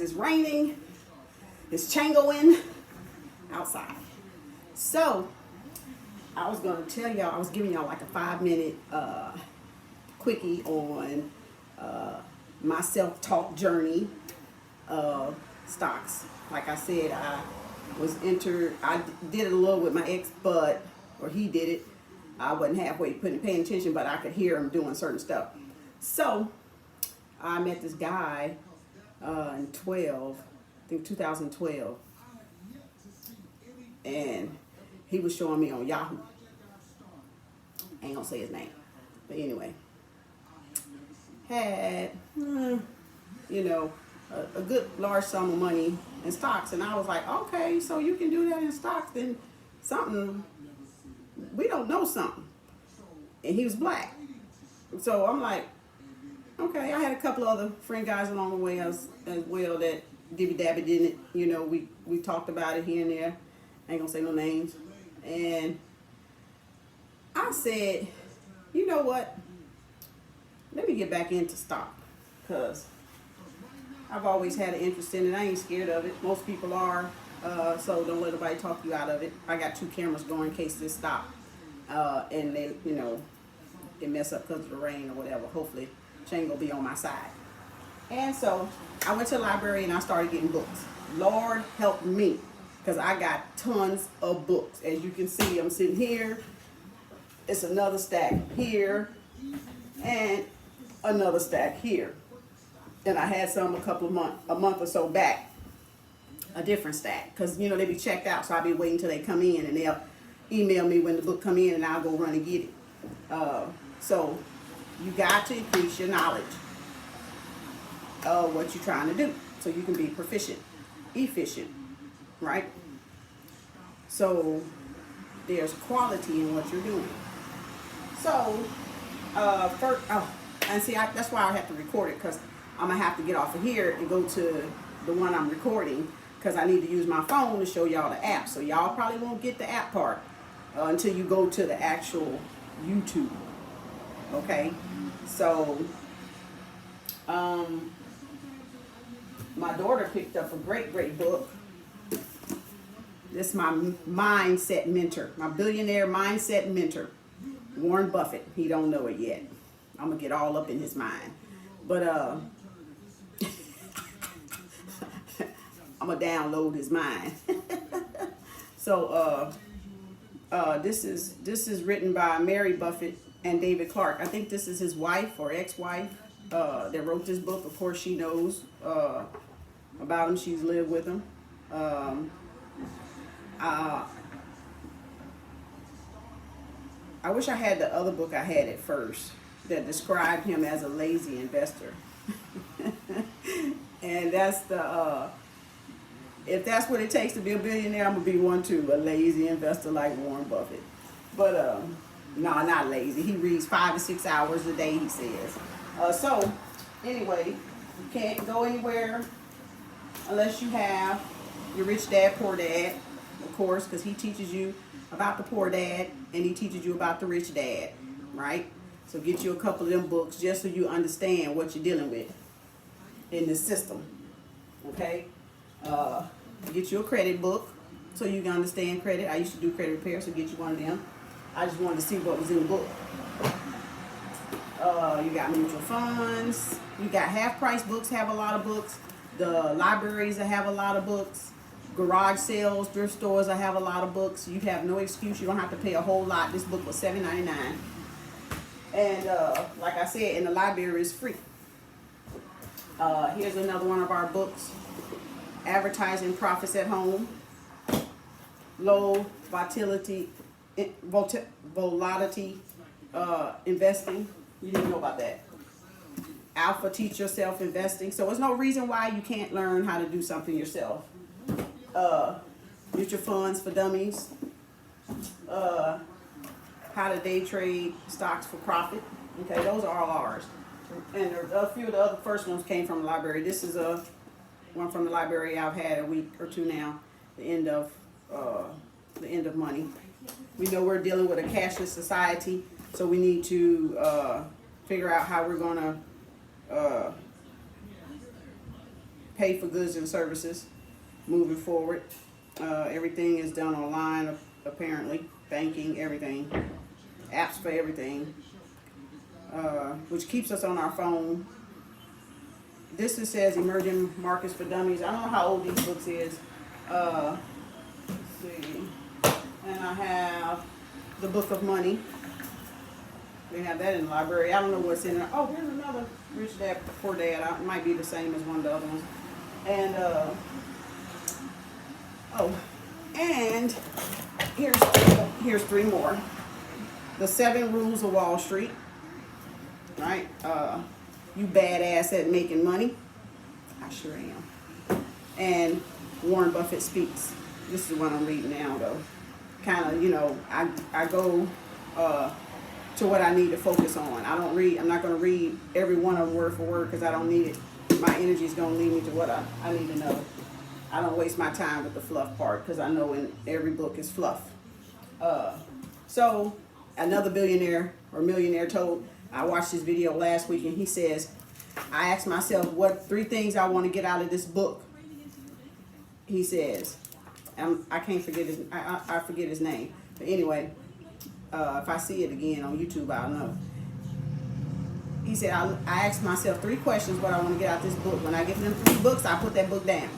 it's raining, it's changoing outside. So I was gonna tell y'all, I was giving y'all like a 5-minute quickie on my self-taught journey of stocks. Like I said, I did it a little with my ex, or he did it. I wasn't halfway paying attention, but I could hear him doing certain stuff. So I met this guy in 2012, and he was showing me on Yahoo. I ain't gonna say his name, but anyway, had a good large sum of money in stocks, and I was like, okay, so you can do that in stocks, then we don't know something. And he was black, so I'm like, okay. I had a couple of other friend guys along the way as well that dibby dabby didn't. We talked about it here and there. I ain't gonna say no names. And I said, you know what? Let me get back into stock, because I've always had an interest in it. I ain't scared of it. Most people are. So don't let nobody talk you out of it. I got 2 cameras going in case this stop. And they mess up because of the rain or whatever. Hopefully Shane will be on my side. And so I went to the library and I started getting books. Lord help me, because I got tons of books. As you can see, I'm sitting here. It's another stack here and another stack here. And I had some a month or so back, a different stack, because they be checked out, so I'll be waiting till they come in, and they'll email me when the book come in, and I'll go run and get it. So you got to increase your knowledge of what you're trying to do, so you can be efficient, right? So there's quality in what you're doing. So that's why I have to record it, because I'm gonna have to get off of here and go to the one I'm recording, because I need to use my phone to show y'all the app. So y'all probably won't get the app part until you go to the actual YouTube. Okay, so my daughter picked up a great book. This is my mindset mentor, my billionaire mindset mentor, Warren Buffett. He don't know it yet. I'm gonna get all up in his mind, but I'm gonna download his mind. So this is written by Mary Buffett and David Clark. I think this is his wife or ex-wife that wrote this book. Of course, she knows about him. She's lived with him. I wish I had the other book I had at first that described him as a lazy investor. And that's if that's what it takes to be a billionaire, I'm gonna be one too, a lazy investor like Warren Buffett. But no, not lazy. He reads 5 to 6 hours a day, he says. So anyway, you can't go anywhere unless you have your Rich Dad, Poor Dad, of course, because he teaches you about the poor dad and he teaches you about the rich dad, right? So get you a couple of them books just so you understand what you're dealing with in the system, okay? Get you a credit book so you can understand credit. I used to do credit repair, so get you one of them. I just wanted to see what was in the book. You got mutual funds. You got half-price books, have a lot of books. The libraries that have a lot of books. Garage sales, thrift stores that have a lot of books. You have no excuse. You don't have to pay a whole lot. This book was $7.99. And like I said, in the library is free. Here's another one of our books. Advertising Profits at Home. Low volatility investing. You didn't know about that. Alpha Teach Yourself Investing. So there's no reason why you can't learn how to do something yourself. Mutual Funds for Dummies. How to Day Trade Stocks for Profit. Okay, those are all ours. And a few of the other first ones came from the library. This is one from the library I've had a week or two now. The end of money. We know we're dealing with a cashless society, so we need to figure out how we're gonna pay for goods and services moving forward. Everything is done online, apparently. Banking, everything. Apps for everything. Which keeps us on our phone. This is, says Emerging Markets for Dummies. I don't know how old these books is. Let's see. And I have the Book of Money. They have that in the library. I don't know what's in there. Oh, here's another Rich Dad, Poor Dad. It might be the same as one of the other ones. And, and here's 3 more. The 7 Rules of Wall Street. Right? You badass at making money. I sure am. And Warren Buffett Speaks. This is what I'm reading now, though. Kind of, you know, I go to what I need to focus on. I'm not going to read every one of them word for word because I don't need it. My energy is going to lead me to what I need to know. I don't waste my time with the fluff part because I know in every book is fluff. So another billionaire or millionaire told, I watched this video last week and he says, I asked myself what 3 things I want to get out of this book. He says, I can't forget his, I forget his name. But anyway, if I see it again on YouTube, I'll know. He said, I asked myself 3 questions what I want to get out of this book. When I get them 3 books, I put that book down.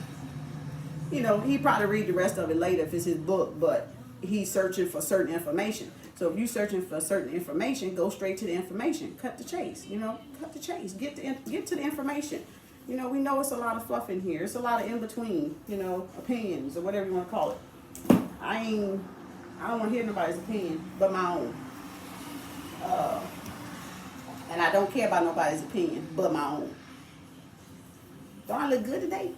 You know, he probably read the rest of it later if it's his book, but he's searching for certain information. So if you're searching for certain information, go straight to the information. Cut the chase, you know, cut the chase. Get to the information. You know, we know it's a lot of fluff in here. It's a lot of in-between, you know, opinions or whatever you want to call it. I don't want to hear nobody's opinion but my own. And I don't care about nobody's opinion but my own. Don't I look good today?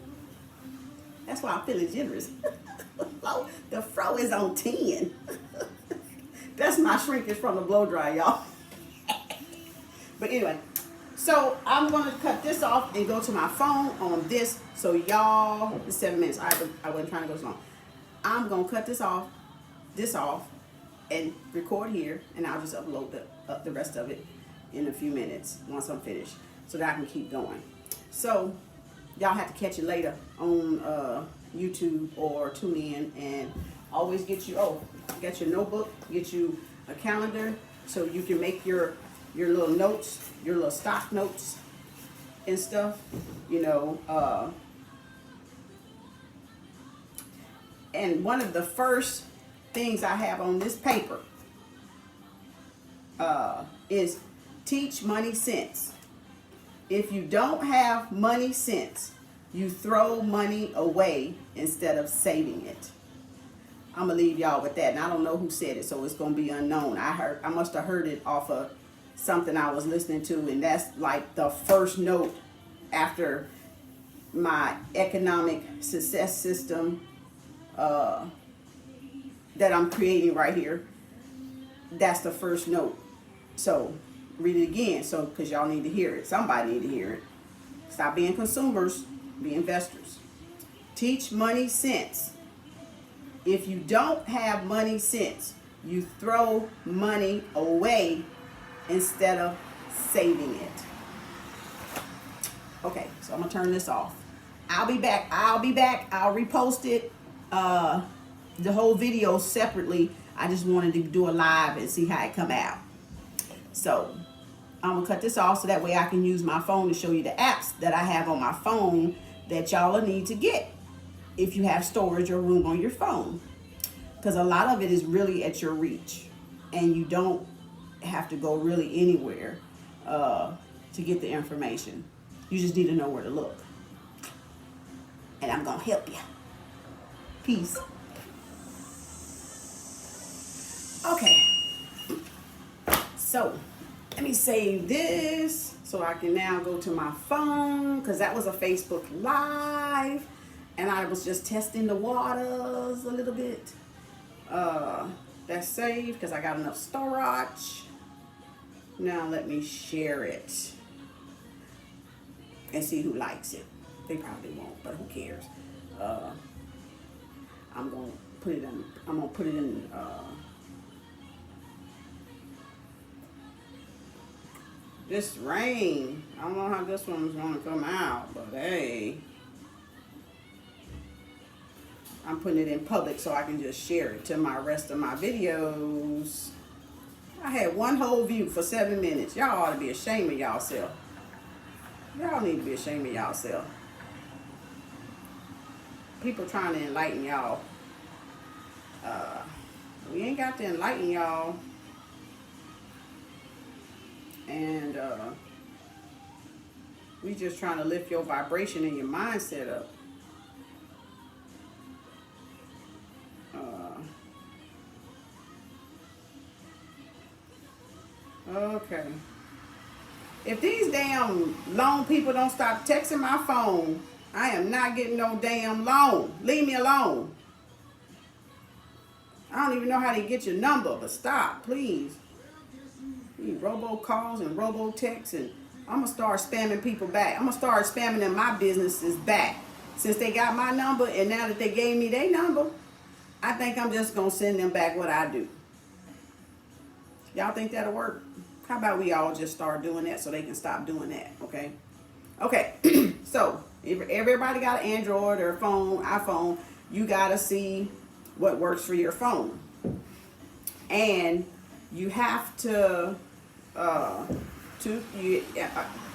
That's why I'm feeling generous. The fro is on 10. That's my shrinkage from the blow dry, y'all. But anyway, so I'm going to cut this off and go to my phone on this. So y'all, it's 7 minutes. I wasn't trying to go so long. I'm going to cut this off, and record here, and I'll just upload the rest of it in a few minutes once I'm finished so that I can keep going. So y'all have to catch it later on YouTube or tune in, and always get your notebook, get you a calendar so you can make your little notes, your little stock notes and stuff, you know. And one of the first things I have on this paper is teach money sense. If you don't have money sense, you throw money away instead of saving it. I'm gonna leave y'all with that, and I don't know who said it, so it's gonna be unknown. I must have heard it off of something I was listening to, and that's like the first note after my economic success system that I'm creating right here. That's the first note. So read it again, so because y'all need to hear it. Somebody need to hear it. Stop being consumers, be investors. Teach money sense. If you don't have money sense, you throw money away instead of saving it. Okay, so I'm gonna turn this off. I'll be back. I'll repost it, the whole video separately. I just wanted to do a live and see how it come out. So I'm gonna cut this off so that way I can use my phone to show you the apps that I have on my phone that y'all will need to get if you have storage or room on your phone. Because a lot of it is really at your reach, and you don't have to go really anywhere to get the information. You just need to know where to look. And I'm gonna help you. Peace. Okay. So let me save this so I can now go to my phone, because that was a Facebook Live and I was just testing the waters a little bit. That's saved because I got enough storage. Now let me share it and see who likes it. They probably won't, but who cares? I'm gonna put it in. This rain. I don't know how this one's gonna come out, but hey, I'm putting it in public so I can just share it to my rest of my videos. I had one whole view for 7 minutes. Y'all ought to be ashamed of y'allself. Y'all need to be ashamed of y'allself. People trying to enlighten y'all. We ain't got to enlighten y'all. And we just trying to lift your vibration and your mindset up. Okay. If these damn loan people don't stop texting my phone, I am not getting no damn loan. Leave me alone. I don't even know how to get your number, but stop, please. These robo calls and robo texts, and I'm gonna start spamming people back. I'm gonna start spamming them my businesses back. Since they got my number, and now that they gave me their number, I think I'm just gonna send them back what I do. Y'all think that'll work? How about we all just start doing that so they can stop doing that, okay? Okay, so if everybody got an Android or phone, iPhone, you gotta see what works for your phone. And you have to,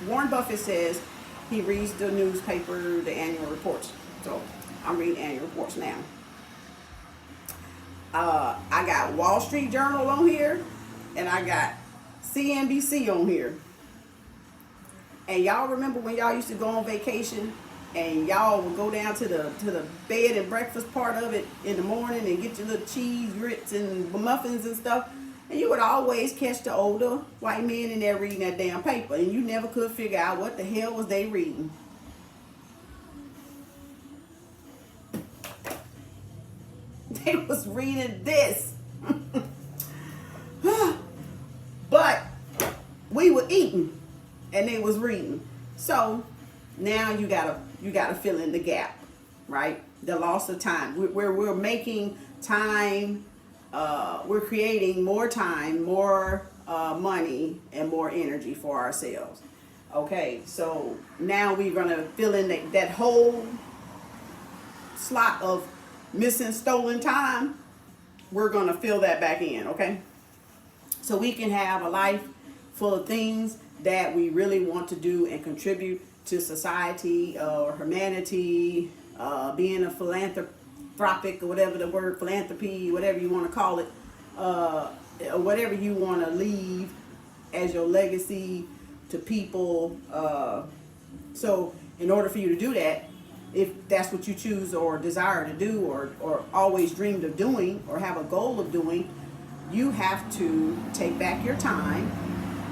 Warren Buffett says he reads the newspaper, the annual reports. So I'm reading annual reports now. I got Wall Street Journal on here, and I got CNBC on here. And y'all remember when y'all used to go on vacation and y'all would go down to the bed and breakfast part of it in the morning and get your little cheese, grits, and muffins and stuff, and you would always catch the older white men in there reading that damn paper, and you never could figure out what the hell was they reading. They was reading this. But we were eating and they was reading. So now you gotta fill in the gap, right? The loss of time. We're making time, we're creating more time, more money, and more energy for ourselves. Okay, so now we're gonna fill in that whole slot of missing stolen time. We're gonna fill that back in, okay? So we can have a life full of things that we really want to do and contribute to society or humanity, being a philanthropic, or whatever the word, philanthropy, whatever you want to call it, whatever you want to leave as your legacy to people. So in order for you to do that, if that's what you choose or desire to do, or always dreamed of doing, or have a goal of doing, you have to take back your time,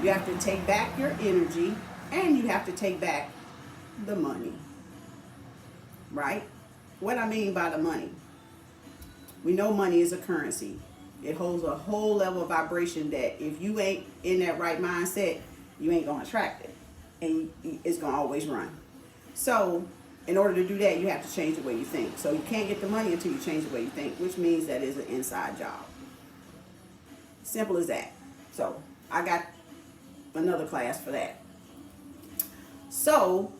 you have to take back your energy, and you have to take back the money, right? What I mean by the money, we know money is a currency. It holds a whole level of vibration that if you ain't in that right mindset, you ain't gonna attract it, and it's gonna always run. So in order to do that, you have to change the way you think. So you can't get the money until you change the way you think, which means that is an inside job. Simple as that. So I got another class for that. So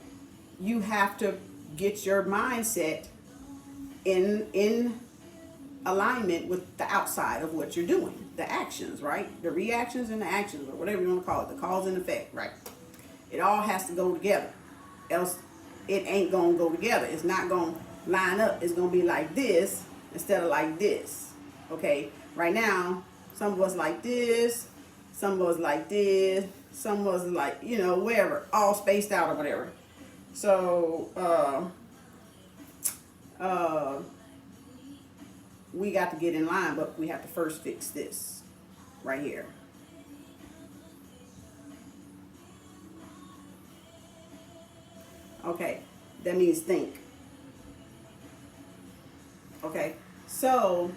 you have to get your mindset in alignment with the outside of what you're doing, the actions, right? The reactions and the actions, or whatever you want to call it, the cause and effect, right? It all has to go together, else it ain't gonna go together. It's not gonna line up. It's gonna be like this instead of like this. Okay, right now some of us like this, some of us like this, some of us like, you know, wherever, all spaced out or whatever. So we got to get in line, but we have to first fix this right here. Okay, that means think. Okay, so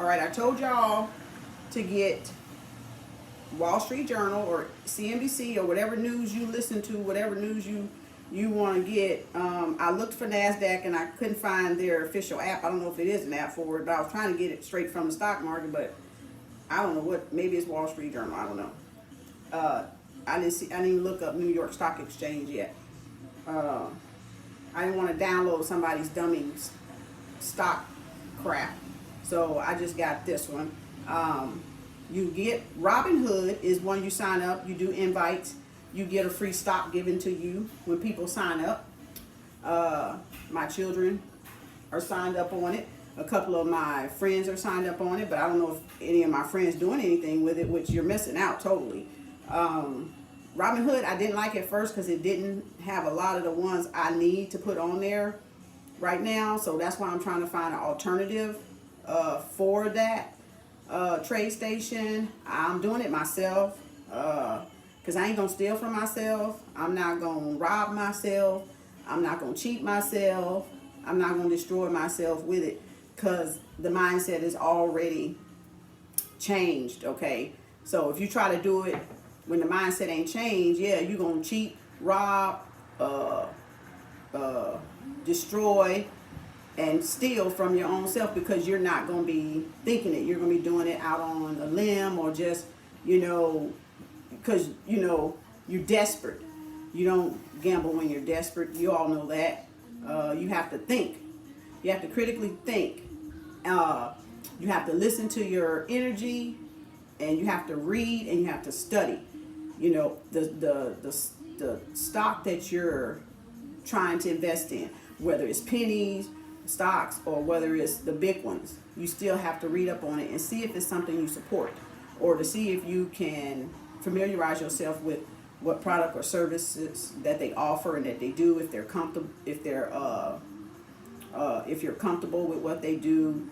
all right, I told y'all to get Wall Street Journal or CNBC or whatever news you listen to, whatever news you want to get. I looked for NASDAQ and I couldn't find their official app. I don't know if it is an app for it, but I was trying to get it straight from the stock market, but I don't know what, maybe it's Wall Street Journal, I don't know. I didn't even look up New York Stock Exchange yet. I didn't want to download somebody's dummy stock crap. So I just got this one. You get Robinhood is one you sign up. You do invites. You get a free stock given to you when people sign up. My children are signed up on it. A couple of my friends are signed up on it, but I don't know if any of my friends doing anything with it, which you're missing out totally. Robinhood, I didn't like at first because it didn't have a lot of the ones I need to put on there right now. So that's why I'm trying to find an alternative for that trade station. I'm doing it myself because I ain't going to steal from myself. I'm not going to rob myself. I'm not going to cheat myself. I'm not going to destroy myself with it because the mindset is already changed, okay? So if you try to do it when the mindset ain't changed, yeah, you're going to cheat, rob, destroy, and steal from your own self because you're not going to be thinking it. You're going to be doing it out on a limb or just, because, you're desperate. You don't gamble when you're desperate. You all know that. You have to think. You have to critically think. You have to listen to your energy, and you have to read, and you have to study. The stock that you're trying to invest in, whether it's pennies, stocks, or whether it's the big ones, you still have to read up on it and see if it's something you support, or to see if you can familiarize yourself with what product or services that they offer and that they do, if they're comfortable, if you're comfortable with what they do.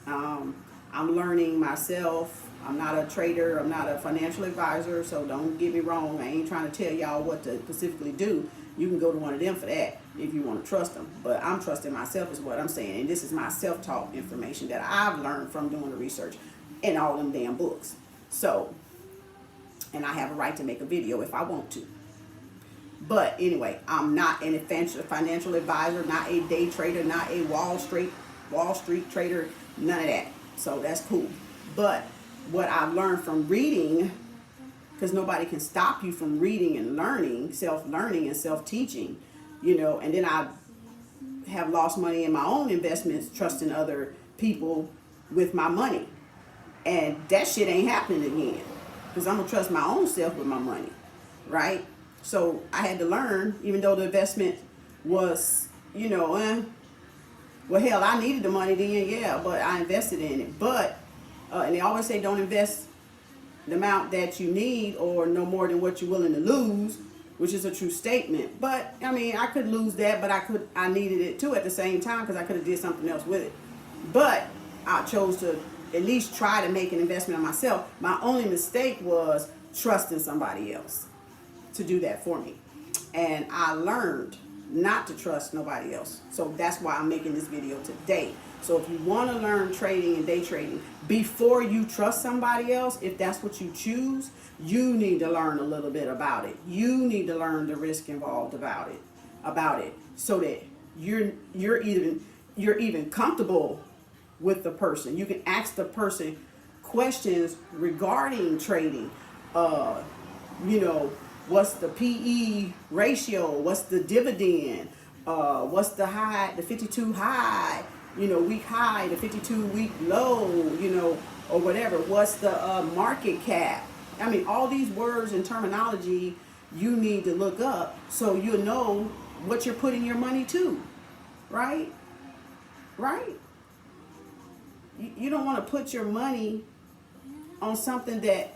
I'm learning myself. I'm not a trader. I'm not a financial advisor, so don't get me wrong. I ain't trying to tell y'all what to specifically do. You can go to one of them for that if you want to trust them. But I'm trusting myself is what I'm saying. And this is my self-taught information that I've learned from doing the research in all them damn books. So, and I have a right to make a video if I want to. But anyway, I'm not an financial advisor, not a day trader, not a Wall Street trader, none of that. So that's cool. But what I've learned from reading, because nobody can stop you from reading and learning, self-learning and self-teaching, and then I have lost money in my own investments, trusting other people with my money. And that shit ain't happening again, because I'm going to trust my own self with my money, right? So I had to learn, even though the investment was, well, hell, I needed the money then, yeah, but I invested in it. But, and they always say don't invest the amount that you need or no more than what you're willing to lose, which is a true statement. But, I mean, I could lose that, but I needed it too at the same time because I could have did something else with it. But I chose to at least try to make an investment on myself. My only mistake was trusting somebody else to do that for me. And I learned not to trust nobody else. So that's why I'm making this video today. So if you want to learn trading and day trading before you trust somebody else, if that's what you choose, you need to learn a little bit about it. You need to learn the risk involved about it, so that you're even comfortable with the person. You can ask the person questions regarding trading. What's the PE ratio? What's the dividend? What's the high, the 52 high, week high, the 52 week low, or whatever. What's the market cap? I mean, all these words and terminology you need to look up so you'll know what you're putting your money to, right? Right? You don't want to put your money on something that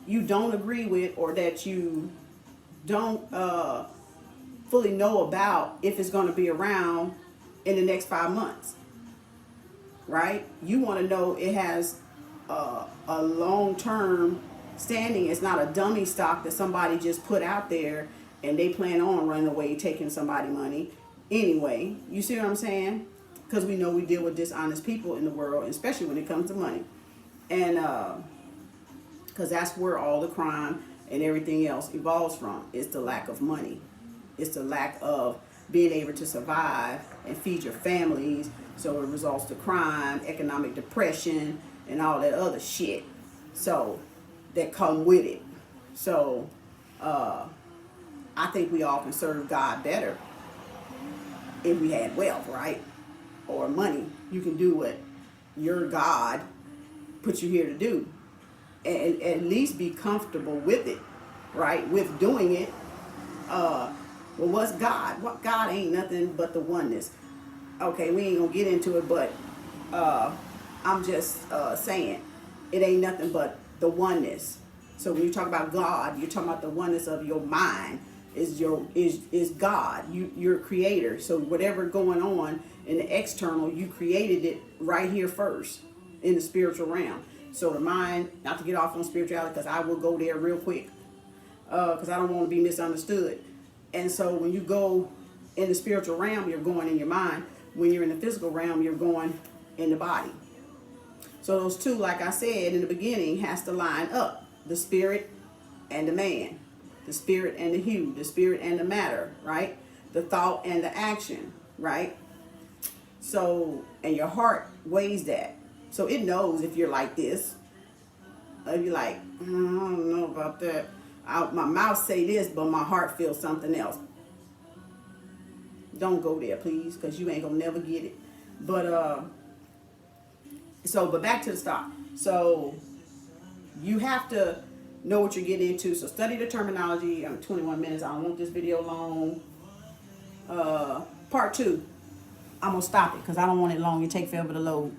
you don't agree with or that you don't fully know about if it's going to be around in the next 5 months, right? You want to know it has a long-term standing. It's not a dummy stock that somebody just put out there and they plan on running away taking somebody's money anyway. You see what I'm saying? Because we know we deal with dishonest people in the world, especially when it comes to money. And because that's where all the crime and everything else evolves from. It's the lack of money. It's the lack of being able to survive and feed your families. So it results to crime, economic depression, and all that other shit. So that come with it. So I think we all can serve God better if we had wealth, right? Or money, you can do what your God put you here to do. And at least be comfortable with it, right? With doing it. Well, what's God? What God ain't nothing but the oneness. Okay, we ain't gonna get into it, but I'm just saying it ain't nothing but the oneness. So when you talk about God, you're talking about the oneness of your mind is God. You're a creator. So whatever going on in the external, you created it right here first in the spiritual realm. So the mind, not to get off on spirituality, because I will go there real quick, because I don't want to be misunderstood. And so when you go in the spiritual realm, you're going in your mind. When you're in the physical realm, you're going in the body. So those two, like I said in the beginning, has to line up. The spirit and the man. The spirit and the hue. The spirit and the matter, right? The thought and the action, right? So, and your heart weighs that. So it knows if you're like this. If you're like, I don't know about that. My mouth say this, but my heart feels something else. Don't go there, please, because you ain't gonna never get it. But but back to the stock. So you have to know what you're getting into. So study the terminology. I'm 21 minutes. I don't want this video long. Part 2. I'm gonna stop it because I don't want it long. It take forever to load.